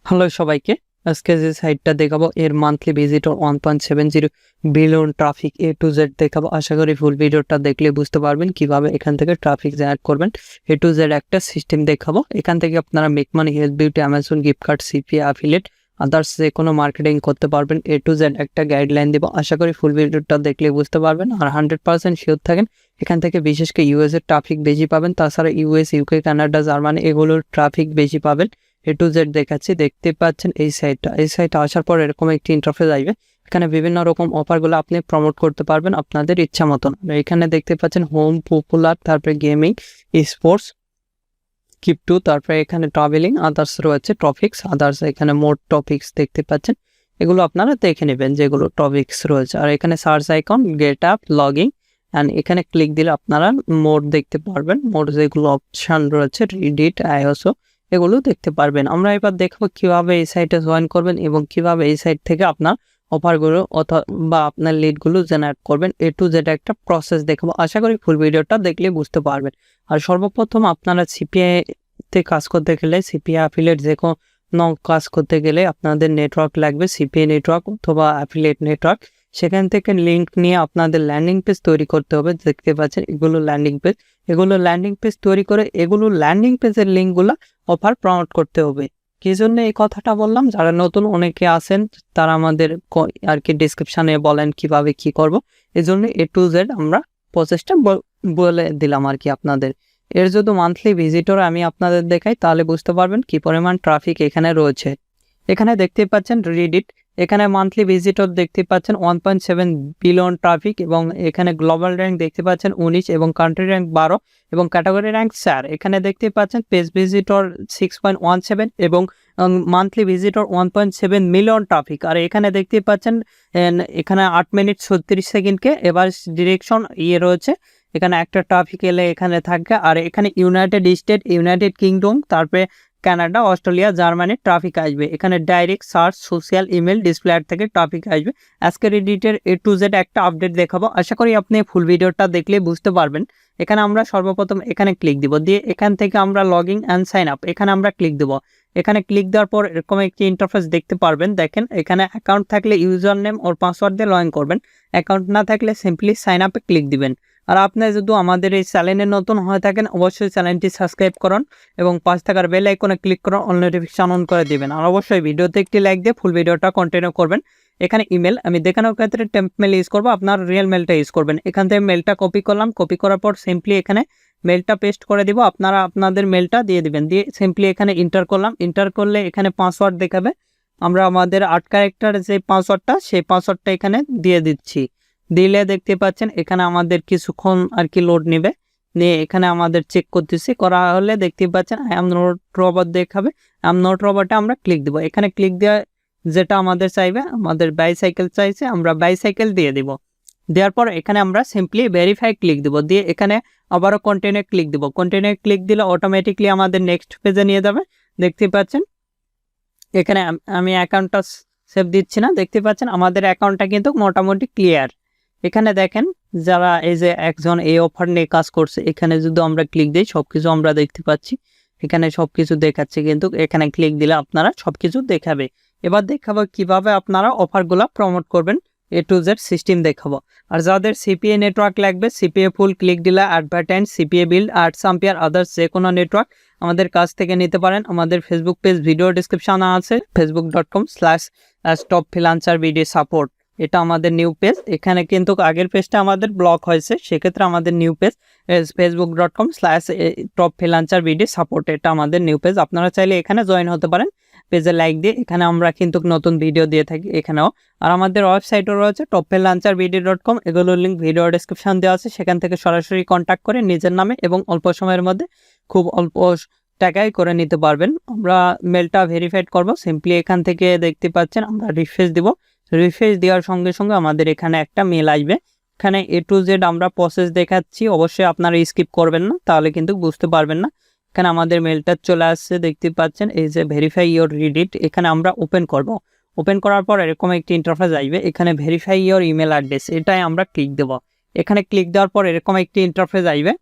Hello সবাইকে, আজকে যে সাইটটা দেখাবো এর monthly visitor 1.70 billion traffic A to Z দেখাবো। আশা করি ফুল ভিডিওটা দেখলে বুঝতে পারবেন কিভাবে এখান থেকে ট্রাফিক জেনারেট করবেন। এ টু জেড একটা সিস্টেম দেখাবো। এখান থেকে আপনারা make money, health beauty, Amazon gift card, CPA, affiliate, others যে কোনো মার্কেটিং করতে পারবেন। এ টু জেড একটা গাইডলাইন দেবো। আশা করি ফুল ভিডিওটা দেখলে বুঝতে পারবেন আর 100% শিওর থাকেন এখান থেকে বিশেষ করে ইউএস এর ট্রাফিক বেশি পাবেন। তাছাড়া ইউএস, ইউকে, কানাডা, জার্মানি এগুলোর ট্রাফিক বেশি পাবেন। এ টু জেড দেখাচ্ছি, দেখতে পাচ্ছেন এই সাইটটা আসার পর এরকম একটি ইন্টারফেস আসবে। এখানে বিভিন্ন রকম অফারগুলো আপনি প্রমোট করতে পারবেন আপনাদের ইচ্ছা মতন। এখানে দেখতে পাচ্ছেন হোম, পপুলার, তারপরে গেমিং, স্পোর্টস, ক্রিপ্টো, তারপরে এখানে ট্রাভেলিং, আদার্স রয়েছে টপিক্স, আদার্স এখানে মোর টপিক্স দেখতে পাচ্ছেন। এগুলো আপনারা দেখে নেবেন যেগুলো টপিক্স রয়েছে। আর এখানে search icon, get up, logging, and এখানে ক্লিক দিলে আপনারা মোর দেখতে পারবেন। মোর যেগুলো অপশান রয়েছে, রিডিট, আইওসও এগুলো দেখতে পারবেন। আমরা এবার দেখবো কিভাবে এই সাইটে জয়েন করবেন এবং কিভাবে এই সাইট থেকে আপনার অফারগুলো বা আপনার লিডগুলো জেনারেট করবেন। এ টু জেড একটা প্রসেস দেখাবো। আশা করি ফুল ভিডিওটা দেখলে বুঝতে পারবেন। আর সর্বপ্রথম আপনারা সিপিএ তে কাজ করতে গেলে, সিপিএ অ্যাফিলিয়েট যে কোনো কাজ করতে গেলে আপনাদের নেটওয়ার্ক লাগবে, সিপিএ নেটওয়ার্ক অথবা অ্যাফিলিয়েট নেটওয়ার্ক। সেখান থেকে লিঙ্ক নিয়ে আপনাদের ল্যান্ডিং পেজ তৈরি করতে হবে। দেখতে পাচ্ছেন এগুলো ল্যান্ডিং পেজ। এগুলো ল্যান্ডিং পেজ তৈরি করে এগুলো ল্যান্ডিং পেজের লিঙ্কগুলো অফার প্রমোট করতে হবে। কি জন্য এই কথাটা বললাম, যারা নতুন অনেকে আছেন তারা আমাদের আর কি ডিসক্রিপশানে বলেন কিভাবে কি করব। এই জন্য এ টু জেড আমরা প্রসেসটা বলে দিলাম আর কি আপনাদের। এর যদি মান্থলি ভিজিটর আমি আপনাদের দেখাই তাহলে বুঝতে পারবেন কি পরিমাণ ট্রাফিক এখানে রয়েছে। এখানে দেখতে পাচ্ছেন রিডিট, এখানে মান্থলি ভিজিটর দেখতে পাচ্ছেন 1.7 বিলিয়ন ট্রাফিক এবং এখানে গ্লোবাল র্যাঙ্ক দেখতে পাচ্ছেন 19 এবং কান্ট্রি র্যাঙ্ক 12 এবং ক্যাটাগরি র্যাঙ্ক 4। এখানে দেখতে পাচ্ছেন পেজ ভিজিটর 6.17 এবং মান্থলি ভিজিটর 1.7 মিলিয়ন ট্রাফিক। আর এখানে দেখতে পাচ্ছেন এখানে 8 মিনিট 36 সেকেন্ডকে এবার ডিরেকশন রয়েছে। এখানে একটা ট্রাফিক এলে এখানে থাকবে। আর এখানে ইউনাইটেড স্টেট, ইউনাইটেড কিংডম, তারপরে কানাডা, অস্ট্রেলিয়া, জার্মানির ট্রাফিক আসবে। এখানে direct search, social, email, display ad থেকে ট্রাফিক আসবে। আজকের রিডিটের এ টু জেড একটা আপডেট দেখাবো। আশা করি আপনি ফুল ভিডিওটা দেখলে বুঝতে পারবেন। এখানে আমরা সর্বপ্রথম এখানে ক্লিক দিব, দিয়ে এখান থেকে আমরা লগইন অ্যান্ড সাইন আপ এখানে আমরা ক্লিক দেবো। এখানে ক্লিক দেওয়ার পর এরকম একটি ইন্টারফেস দেখতে পারবেন। দেখেন এখানে অ্যাকাউন্ট থাকলে ইউজার নেম ওর পাসওয়ার্ড দিয়ে লগ ইন করবেন। অ্যাকাউন্ট না থাকলে সিম্পলি সাইন আপে ক্লিক দিবেন। আর আপনি যদি আমাদের এই চ্যানেলে নতুন হয়ে থাকেন অবশ্যই চ্যানেলটি সাবস্ক্রাইব করুন এবং পাশে থাকার বেল আইকনে ক্লিক করে অল নোটিফিকেশন অন করে দিবেন। আর অবশ্যই ভিডিওতে একটি লাইক দিয়ে ফুল ভিডিওটা কন্টিনিউ করবেন। এখানে ইমেল আমি দেখানোর ক্ষেত্রে টেম্প মেল ইউজ করবো, আপনার রিয়েল মেলটা ইউজ করবেন। এখান থেকে মেলটা কপি করলাম, কপি করার পর সিম্পলি এখানে মেলটা পেস্ট করে দিব। আপনারা আপনাদের মেলটা দিয়ে দিবেন, দিয়ে সিম্পলি এখানে ইন্টার করলাম। ইন্টার করলে এখানে পাসওয়ার্ড দেখাবে। আমরা আমাদের 8 ক্যারেক্টার যে পাসওয়ার্ডটা সেই পাসওয়ার্ডটা এখানে দিয়ে দিচ্ছি। দিলে দেখতে পাচ্ছেন এখানে আমাদের কিছুক্ষণ আর কি লোড নেবে, নিয়ে এখানে আমাদের চেক করতেছি। করা হলে দেখতে পাচ্ছেন আই এম নট রোবট দেখাবে। আই এম নট রোবটে আমরা ক্লিক দিব। এখানে ক্লিক দেওয়া যেটা আমাদের চাইবে, আমাদের বাইসাইকেল চাইছে, আমরা বাইসাইকেল দিয়ে দিব। দেওয়ার পর এখানে আমরা সিম্পলি ভেরিফাই ক্লিক দিব, দিয়ে এখানে আবারও কন্টিনিউ ক্লিক দিব। কন্টিনিউ ক্লিক দিলে অটোমেটিকলি আমাদের নেক্সট পেজে নিয়ে যাবে। দেখতে পাচ্ছেন এখানে আমি অ্যাকাউন্টটা সেভ দিচ্ছি না। দেখতে পাচ্ছেন আমাদের অ্যাকাউন্টটা কিন্তু মোটামুটি ক্লিয়ার। এখানে দেখেন যারা এই যে একজন এই অফার নিয়ে কাজ করছে, এখানে যদি আমরা ক্লিক দিই সবকিছু আমরা দেখতে পাচ্ছি। এখানে সবকিছু দেখাচ্ছে, কিন্তু এখানে ক্লিক দিলে আপনারা সবকিছু দেখাবে। এবার দেখাবো কিভাবে আপনারা অফারগুলো প্রমোট করবেন। এ টু জেড সিস্টেম দেখাবো। আর যাদের সিপিএ নেটওয়ার্ক লাগবে, সিপিএ ফুল ক্লিক দিলে advertise, CPA build, arts ampere, others যে কোনো নেটওয়ার্ক আমাদের কাছ থেকে নিতে পারেন। আমাদের ফেসবুক পেজ ভিডিও ডিসক্রিপশনে আছে, facebook.com/top-freelancer-video support। এটা আমাদের নিউ পেজ। এখানে কিন্তু আগের পেজটা আমাদের ব্লক হয়েছে, সেক্ষেত্রে আমাদের নিউ পেজ facebook.com/top-freelancer-video support। এটা আমাদের নিউ পেজ। আপনারা চাইলে এখানে জয়েন হতে পারেন পেজে লাইক দিয়ে। এখানে আমরা কিন্তু নতুন ভিডিও দিয়ে থাকি এখানেও। আর আমাদের ওয়েবসাইটও রয়েছে top-freelancer-video.com। এগুলোর লিঙ্ক ভিডিও ডেসক্রিপশন দেওয়া আছে, সেখান থেকে সরাসরি কন্ট্যাক্ট করে নিজের নামে এবং অল্প সময়ের মধ্যে খুব অল্প টাকায় করে নিতে পারবেন। আমরা মেলটা ভেরিফাইড করব। সিম্পলি এখান থেকে দেখতে পাচ্ছেন আমরা রিফ্রেশ দিব। রিফ্রেশ দেওয়ার সঙ্গে সঙ্গে আমাদের এখানে একটা মেল আসবে। এখানে এ টু জেড আমরা প্রসেস দেখাচ্ছি, অবশ্যই আপনারা স্কিপ করবেন না, তাহলে কিন্তু বুঝতে পারবেন না। এখানে আমাদের মেলটা চলে আসছে, দেখতে পাচ্ছেন এই যে ভেরিফাই ইওর রিডিট। এখানে আমরা ওপেন করব। ওপেন করার পর এরকম একটি ইন্টারফেস আসবে। এখানে ভেরিফাই ইওর ইমেল অ্যাড্রেস, এটাই আমরা ক্লিক দেব। এখানে ক্লিক দেওয়ার পর এরকম একটি ইন্টারফেস আসবে।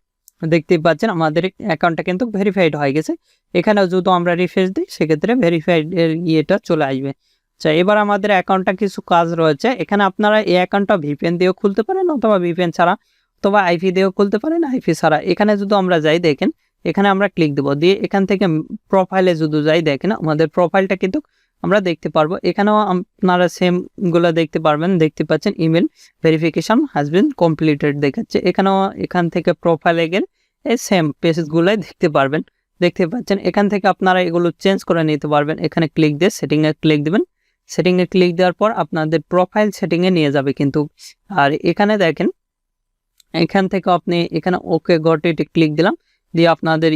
দেখতেই পাচ্ছেন আমাদের অ্যাকাউন্টটা কিন্তু ভেরিফাইড হয়ে গেছে। এখানেও যদি আমরা রিফ্রেশ দিই সেক্ষেত্রে ভেরিফাইড এর ইয়েটা চলে আসবে। আচ্ছা, এবার আমাদের অ্যাকাউন্টটা কিছু কাজ রয়েছে। এখানে আপনারা এই অ্যাকাউন্টটা ভিপিএন দিয়েও খুলতে পারেন অথবা ভিপিএন ছাড়া অথবা আইপি দিয়েও খুলতে পারেন, আইপি ছাড়া। এখানে যদি আমরা যাই দেখেন, এখানে আমরা ক্লিক দেবো, দিয়ে এখান থেকে প্রোফাইলে যদি যাই দেখেন আমাদের প্রোফাইলটা কিন্তু আমরা দেখতে পারবো। এখানেও আপনারা সেম গুলো দেখতে পারবেন। দেখতে পাচ্ছেন email verification has been completed দেখাচ্ছে। এখানেও এখান থেকে প্রোফাইলে গেলে এই সেম পেজগুলোই দেখতে পারবেন। দেখতে পাচ্ছেন এখান থেকে আপনারা এগুলো চেঞ্জ করে নিতে পারবেন। এখানে ক্লিক দিয়ে সেটিংয়ে ক্লিক দিবেন। সেটিংয়ে ক্লিক দেওয়ার পর আপনাদের প্রোফাইল সেটিংয়ে নিয়ে যাবে কিন্তু। আর এখানে দেখেন এখান থেকে আপনি এখানে ওকে গট ইট ক্লিক দিলাম, দিয়ে আপনাদের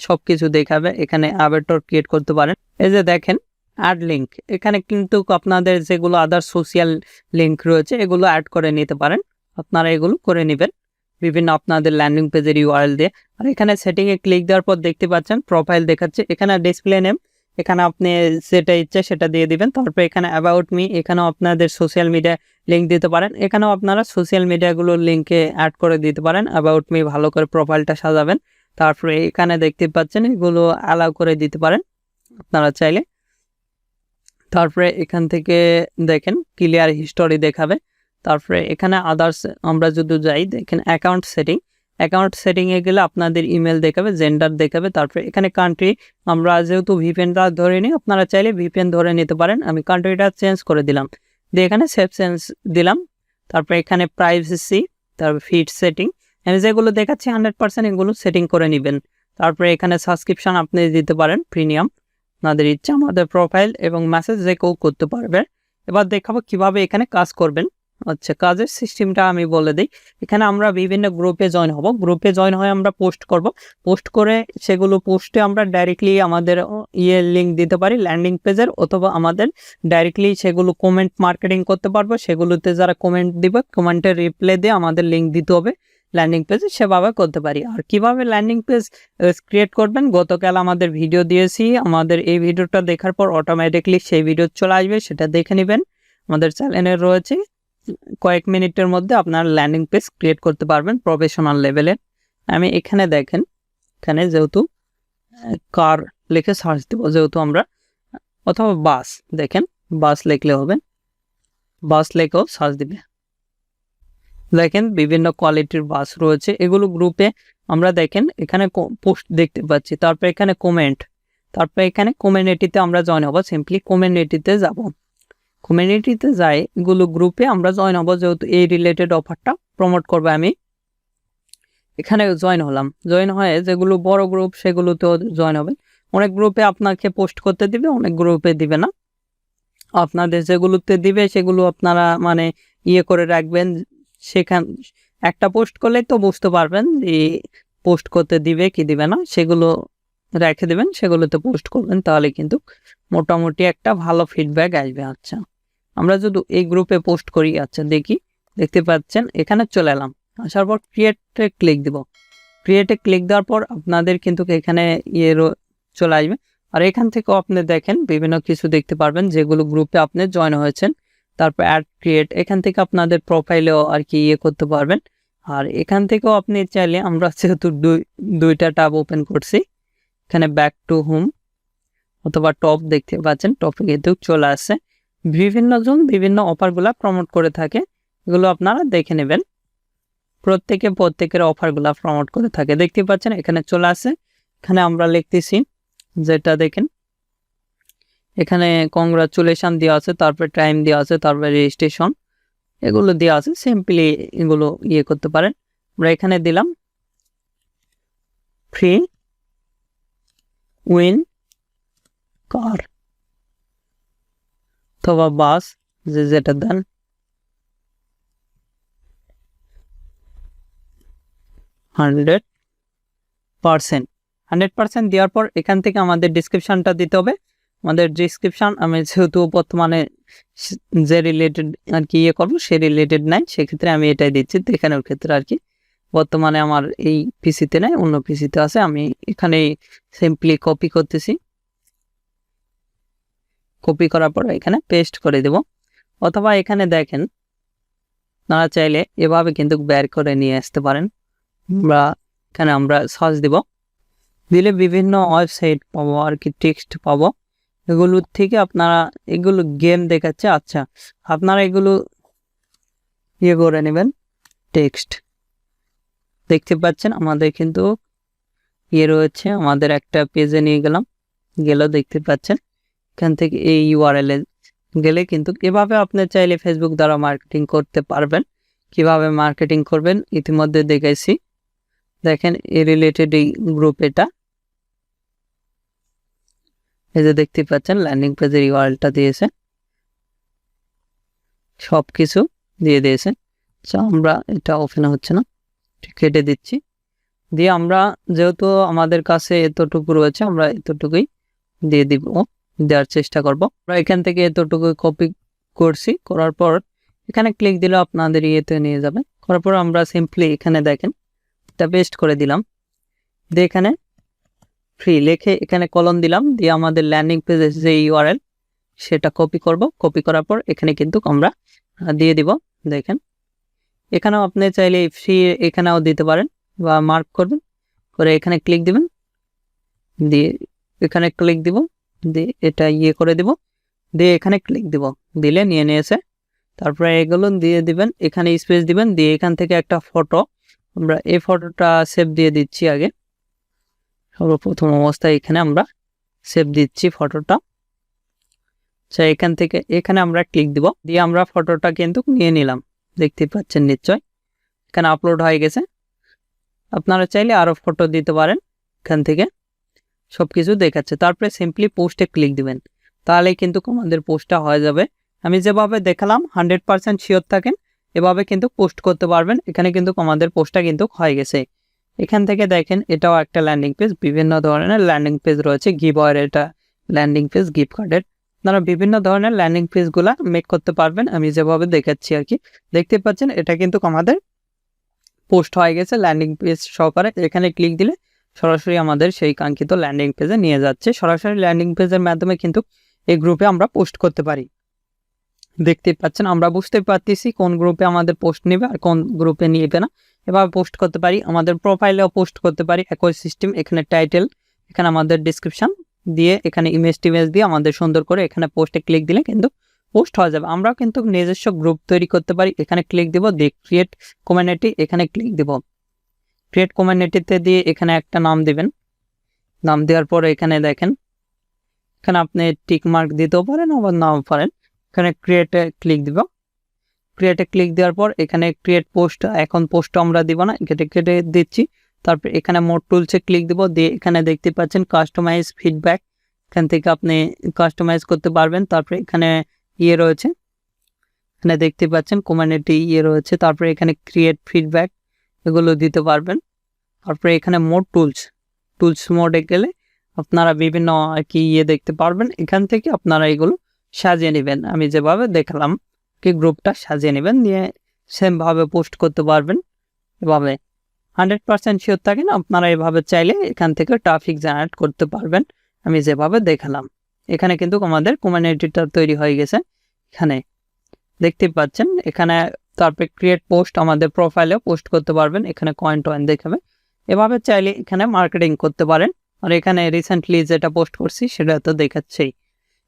সব কিছু দেখাবে। এখানে অ্যাভাটার ক্রিয়েট করতে পারেন। এই যে দেখেন অ্যাড লিঙ্ক, এখানে কিন্তু আপনাদের যেগুলো আদার সোশ্যাল লিঙ্ক রয়েছে এগুলো অ্যাড করে নিতে পারেন। আপনারা এগুলো করে নেবেন বিভিন্ন আপনাদের ল্যান্ডিং পেজের ইউআরএল দিয়ে। আর এখানে সেটিংয়ে ক্লিক দেওয়ার পর দেখতে পাচ্ছেন প্রোফাইল দেখাচ্ছে। এখানে ডিসপ্লে নেম, এখানে আপনি যেটা ইচ্ছে সেটা দিয়ে দিবেন। তারপর এখানে অ্যাবাউট মি, এখানেও আপনাদের সোশ্যাল মিডিয়া লিঙ্ক দিতে পারেন। এখানেও আপনারা সোশ্যাল মিডিয়াগুলোর লিঙ্কে অ্যাড করে দিতে পারেন। অ্যাবাউট মি ভালো করে প্রোফাইলটা সাজাবেন। তারপরে এখানে দেখতে পাচ্ছেন এগুলো অ্যালাউ করে দিতে পারেন আপনারা চাইলে। তারপরে এখান থেকে দেখেন ক্লিয়ার হিস্টোরি দেখাবে। তারপরে এখানে আদার্স আমরা যদি যাই দেখেন অ্যাকাউন্ট সেটিংয়ে গেলে আপনাদের ইমেল দেখাবে, জেন্ডার দেখাবে। তারপরে এখানে কান্ট্রি আমরা যেহেতু ভিপিএনটা ধরে নিই, আপনারা চাইলে ভিপিএন ধরে নিতে পারেন। আমি কান্ট্রিটা চেঞ্জ করে দিলাম, দিয়ে এখানে সেভ চেঞ্জ দিলাম। তারপরে এখানে প্রাইভেসি, তারপর ফিড সেটিং, আমি যেগুলো দেখাচ্ছি 100% এগুলো সেটিং করে নেবেন। তারপরে এখানে সাবস্ক্রিপশন আপনি দিতে পারেন, প্রিমিয়াম আপনাদের ইচ্ছা। আমাদের প্রোফাইল এবং মেসেজ যে কেউ করতে পারবে। এবার দেখাবো কিভাবে এখানে কাজ করবেন। আচ্ছা, কাজের সিস্টেমটা আমি বলে দিই। এখানে আমরা বিভিন্ন গ্রুপে জয়েন হব। গ্রুপে জয়েন হয়ে আমরা পোস্ট করব। পোস্ট করে সেগুলো পোস্টে আমরা ডাইরেক্টলি আমাদের লিঙ্ক দিতে পারি ল্যান্ডিং পেজের, অথবা আমাদের ডাইরেক্টলি সেগুলো কমেন্ট মার্কেটিং করতে পারবো। সেগুলোতে যারা কমেন্ট দিবে কমেন্টের রিপ্লাই দিয়ে আমাদের লিঙ্ক দিতে হবে ল্যান্ডিং পেজে, সেভাবে করতে পারি। আর কিভাবে ল্যান্ডিং পেজ ক্রিয়েট করবেন গতকাল আমাদের ভিডিও দিয়েছি। আমাদের এই ভিডিওটা দেখার পর অটোমেটিকলি সেই ভিডিও চলে আসবে, সেটা দেখে নেবেন। আমাদের চ্যানেলে রয়েছে, কয়েক মিনিটের মধ্যে আপনার ল্যান্ডিং পেজ ক্রিয়েট করতে পারবেন প্রফেশনাল লেভেলে। আমি এখানে দেখেন, এখানে যেহেতু কার লিখে সার্চ দেবো, যেহেতু আমরা, অথবা বাস, দেখেন বাস লিখলে হবে, বাস লিখেও সার্চ দিবে। দেখেন বিভিন্ন কোয়ালিটির বাস রয়েছে, এগুলো গ্রুপে আমরা দেখেন এখানে পোস্ট দেখতে পাচ্ছি। তারপর এখানে কমেন্ট, তারপর এখানে কমিউনিটিতে আমরা জয়েন হবো। সিম্পলি কমিউনিটিতে যাব, কমিউনিটিতে যাই এগুলো গ্রুপে আমরা জয়েন হবো। যেহেতু এই রিলেটেড অফারটা প্রমোট করবো আমি, এখানে জয়েন হলাম। জয়েন হয়ে যেগুলো বড় গ্রুপ সেগুলোতেও জয়েন হবে। অনেক গ্রুপে আপনাকে পোস্ট করতে দিবে, অনেক গ্রুপে দিবে না। আপনাদের যেগুলোতে দিবে সেগুলো আপনারা মানে করে রাখবেন। সেখান একটা পোস্ট করলেই তো বুঝতে পারবেন যে পোস্ট করতে দিবে কি দিবে না, সেগুলো রেখে দেবেন, সেগুলোতে পোস্ট করবেন, তাহলে কিন্তু মোটামুটি একটা ভালো ফিডব্যাক আসবে। আচ্ছা, আমরা যদি এই গ্রুপে পোস্ট করি, আচ্ছা দেখি, দেখতে পাচ্ছেন এখানে চলে এলাম। আসার পর ক্রিয়েটে ক্লিক দিব। ক্রিয়েটে ক্লিক দেওয়ার পর আপনাদের কিন্তু এখানে চলে আসবে। আর এখান থেকেও আপনি দেখেন বিভিন্ন কিছু দেখতে পারবেন যেগুলো গ্রুপে আপনি জয়েন হয়েছেন। তারপর অ্যাড ক্রিয়েট, এখান থেকে আপনাদের প্রোফাইলেও আর কি করতে পারবেন। আর এখান থেকেও আপনি চাইলে, আমরা যেহেতু দুইটা ট্যাব ওপেন করছি, এখানে ব্যাক টু হোম অথবা টপ দেখতে পাচ্ছেন, টপে কিন্তু চলে আসছে। বিভিন্ন জন বিভিন্ন অফারগুলা প্রমোট করে থাকে, এগুলো আপনারা দেখে নেবেন। প্রত্যেকের অফারগুলা প্রমোট করে থাকে, দেখতে পাচ্ছেন এখানে চলে আসে। এখানে আমরা লিখতেছি, যেটা দেখেন এখানে কংগ্রাচুলেশন দেওয়া আছে, তারপরে টাইম দেওয়া আছে, তারপরে রেজিস্ট্রেশন এগুলো দেওয়া আছে। সিম্পলি এগুলো করতে পারেন। আমরা এখানে দিলাম ফ্রি উইন কার অথবা বাস, যেটা দেন। 100% দেওয়ার পর এখান থেকে আমাদের ডিসক্রিপশনটা দিতে হবে। আমাদের ডিসক্রিপশন আমি যেহেতু বর্তমানে যে রিলেটেড আর কি করবো সে রিলেটেড নাই, সেক্ষেত্রে আমি এটাই দিচ্ছি। এখানের ক্ষেত্রে আর কি বর্তমানে আমার এই পিসিতে নাই, অন্য পিসিতে আছে। আমি এখানে সিম্পলি কপি করতেছি, কপি করার পর এখানে পেস্ট করে দেব। অথবা এখানে দেখেন আপনারা চাইলে এভাবে কিন্তু বের করে নিয়ে আসতে পারেন। আমরা এখানে আমরা সার্চ দিব, দিলে বিভিন্ন ওয়েবসাইট পাবো আর কি, টেক্সট পাবো। এগুলোর থেকে আপনারা এগুলো গেম দেখাচ্ছে, আচ্ছা আপনারা এগুলো করে নেবেন। টেক্সট দেখতে পাচ্ছেন আমাদের কিন্তু রয়েছে, আমাদের একটা পেজে নিয়ে গেলেও দেখতে পাচ্ছেন এখান থেকে এই ইউআরএল এ গেলে কিন্তু এভাবে আপনি চাইলে ফেসবুক দ্বারা মার্কেটিং করতে পারবেন। কিভাবে মার্কেটিং করবেন ইতিমধ্যে দেখাইছি, দেখেন এই রিলেটেড এই গ্রুপ, এটা এই যে দেখতে পাচ্ছেন ল্যান্ডিং পেজের ইউআরএলটা দিয়েছে, সব কিছু দিয়ে দিয়েছে। আচ্ছা আমরা এটা ওপেন হচ্ছে না, কেটে দিচ্ছি। দিয়ে আমরা যেহেতু আমাদের কাছে এতটুকু রয়েছে আমরা এতটুকুই দিয়ে দিব, দেওয়ার চেষ্টা করব। আমরা এখান থেকে এতটুকু কপি করছি, করার পর এখানে ক্লিক দিলে আপনাদের ইয়েতে নিয়ে যাবে। করার পর আমরা সিম্পলি এখানে দেখেন এটা পেস্ট করে দিলাম, দিয়ে এখানে ফ্রি লিখে এখানে কলন দিলাম, দিয়ে আমাদের ল্যান্ডিং পেজের যে ইউআরএল সেটা কপি করব। কপি করার পর এখানে কিন্তু আমরা দিয়ে দিব। দেখেন এখানেও আপনি চাইলে ফ্রি এখানেও দিতে পারেন বা মার্ক করবেন, করে এখানে ক্লিক দিবেন, দিয়ে এখানে ক্লিক দিব, দিয়ে এটা করে দিব, দিয়ে এখানে ক্লিক দিব, দিলে নিয়ে নিয়েছে। তারপরে এগুলো দিয়ে দিবেন, এখানে স্পেস দিবেন, দিয়ে এখান থেকে একটা ফটো, আমরা এই ফটোটা সেভ দিয়ে দিচ্ছি আগে। সর্বপ্রথম অবস্থায় এখানে আমরা সেভ দিচ্ছি ফটোটা। আচ্ছা এখান থেকে এখানে আমরা ক্লিক দিব, দিয়ে আমরা ফটোটা কিন্তু নিয়ে নিলাম, দেখতে পাচ্ছেন নিশ্চয় এখানে আপলোড হয়ে গেছে। আপনারা চাইলে আরও ফটো দিতে পারেন, এখান থেকে সবকিছু দেখাচ্ছে। তারপরে সিম্পলি পোস্টে ক্লিক দিবেন, তাহলে কিন্তু আমাদের পোস্টটা হয়ে যাবে। আমি যেভাবে দেখালাম 100% শিওর থাকেন, এভাবে কিন্তু পোস্ট করতে পারবেন। এখানে কিন্তু আমাদের পোস্টটা কিন্তু হয়ে গেছে। এখান থেকে দেখেন এটাও একটা ল্যান্ডিং পেজ, বিভিন্ন ধরনের ল্যান্ডিং পেজ রয়েছে, গিভওয়ের এটা ল্যান্ডিং পেজ, গিফট কার্ডের, আপনারা বিভিন্ন ধরনের ল্যান্ডিং পেজগুলো মেক করতে পারবেন। আমি যেভাবে দেখাচ্ছি আর কি, দেখতে পাচ্ছেন এটা কিন্তু আমাদের পোস্ট হয়ে গেছে ল্যান্ডিং পেজ সহকারে। এখানে ক্লিক দিলে সরাসরি আমাদের সেই কাঙ্ক্ষিত ল্যান্ডিং পেজে নিয়ে যাচ্ছে। সরাসরি ল্যান্ডিং পেজের মাধ্যমে কিন্তু এই গ্রুপে আমরা পোস্ট করতে পারি। দেখতে পাচ্ছেন আমরা বুঝতে পারতেছি কোন গ্রুপে আমাদের পোস্ট নেবে আর কোন গ্রুপে নিবে না। এভাবে পোস্ট করতে পারি, আমাদের প্রোফাইলেও পোস্ট করতে পারি, একই সিস্টেম। এখানে টাইটেল, এখানে আমাদের ডিসক্রিপশন দিয়ে, এখানে ইমেজ টিমেজ দিয়ে আমাদের সুন্দর করে এখানে পোস্টে ক্লিক দিলে কিন্তু পোস্ট হয়ে যাবে। আমরাও কিন্তু নিজস্ব গ্রুপ তৈরি করতে পারি। এখানে ক্লিক দিব, দিয়ে ক্রিয়েট কমিউনিটি, এখানে ক্লিক দিব, ক্রিয়েট কমিউনিটিতে দিয়ে এখানে একটা নাম দিবেন। নাম দেওয়ার পরে এখানে দেখেন এখানে আপনি টিক মার্ক দিতেও পারেন আবার নাও পারেন। এখানে ক্রিয়েটে ক্লিক দিব, ক্রিয়েটে ক্লিক দেওয়ার পর এখানে ক্রিয়েট পোস্ট, এখন পোস্ট আমরা দিব না, কেটে দিচ্ছি। তারপর এখানে মোর টুলসে ক্লিক দিব, দিয়ে এখানে দেখতে পাচ্ছেন কাস্টমাইজ ফিডব্যাক, এখান থেকে আপনি কাস্টমাইজ করতে পারবেন। তারপরে এখানে রয়েছে, এখানে দেখতে পাচ্ছেন কমিউনিটি রয়েছে। তারপরে এখানে ক্রিয়েট ফিডব্যাক, এগুলো দিতে পারবেন। তারপরে এখানে মোর টুলস মোডে গেলে আপনারা বিভিন্ন আর কি দেখতে পারবেন। এখান থেকে আপনারা এগুলো সাজিয়ে নেবেন, আমি যেভাবে দেখালাম কি গ্রুপটা সাজিয়ে নেবেন, নিয়ে সেমভাবে পোস্ট করতে পারবেন। এভাবে 100% শিওর থাকেন আপনারা এভাবে চাইলে এখান থেকে ট্রাফিক জেনারেট করতে পারবেন, আমি যেভাবে দেখালাম। এখানে কিন্তু আমাদের কমিউনিটিটা তৈরি হয়ে গেছে, এখানে দেখতে পাচ্ছেন। এখানে তারপরে ক্রিয়েট পোস্ট, আমাদের প্রোফাইলেও পোস্ট করতে পারবেন, এখানে কয়েন দেখাবে। এভাবে চাইলে এখানে মার্কেটিং করতে পারেন। আর এখানে রিসেন্টলি যেটা পোস্ট করছি সেটা তো দেখাচ্ছেই।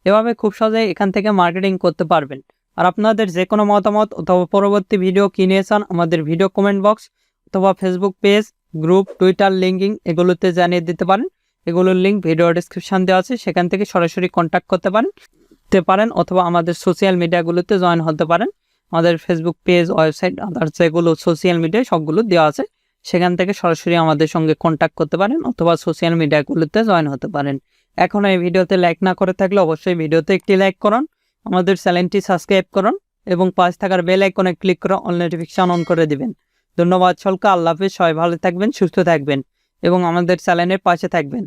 এভাবে খুব সহজে এখান থেকে মার্কেটিং করতে পারবেন। আর আপনাদের যে কোনো মতামত অথবা পরবর্তী ভিডিও কি নিয়ে চান আমাদের ভিডিও কমেন্ট বক্স অথবা Facebook page, group, Twitter linking এগুলোতে জানিয়ে দিতে পারেন। এগুলোর লিঙ্ক ভিডিও ডিসক্রিপশন দেওয়া আছে, সেখান থেকে সরাসরি কন্ট্যাক্ট করতে পারেন অথবা আমাদের সোশ্যাল মিডিয়াগুলোতে জয়েন হতে পারেন। আমাদের ফেসবুক পেজ, ওয়েবসাইট, আদার্স যেগুলো সোশ্যাল মিডিয়ায় সবগুলো দেওয়া আছে, সেখান থেকে সরাসরি আমাদের সঙ্গে কন্ট্যাক্ট করতে পারেন অথবা সোশ্যাল মিডিয়াগুলোতে জয়েন হতে পারেন। এখন এই ভিডিওতে লাইক না করে থাকলে অবশ্যই ভিডিওতে একটি লাইক করুন, আমাদের চ্যানেলটি সাবস্ক্রাইব করুন এবং পাশে থাকার বেল আইকনে ক্লিক করে অল নোটিফিকেশন অন করে দিবেন। ধন্যবাদ সকলকে, আল্লাহ হাফেজ, সবাই ভালো থাকবেন, সুস্থ থাকবেন এবং আমাদের চ্যানেলের পাশে থাকবেন।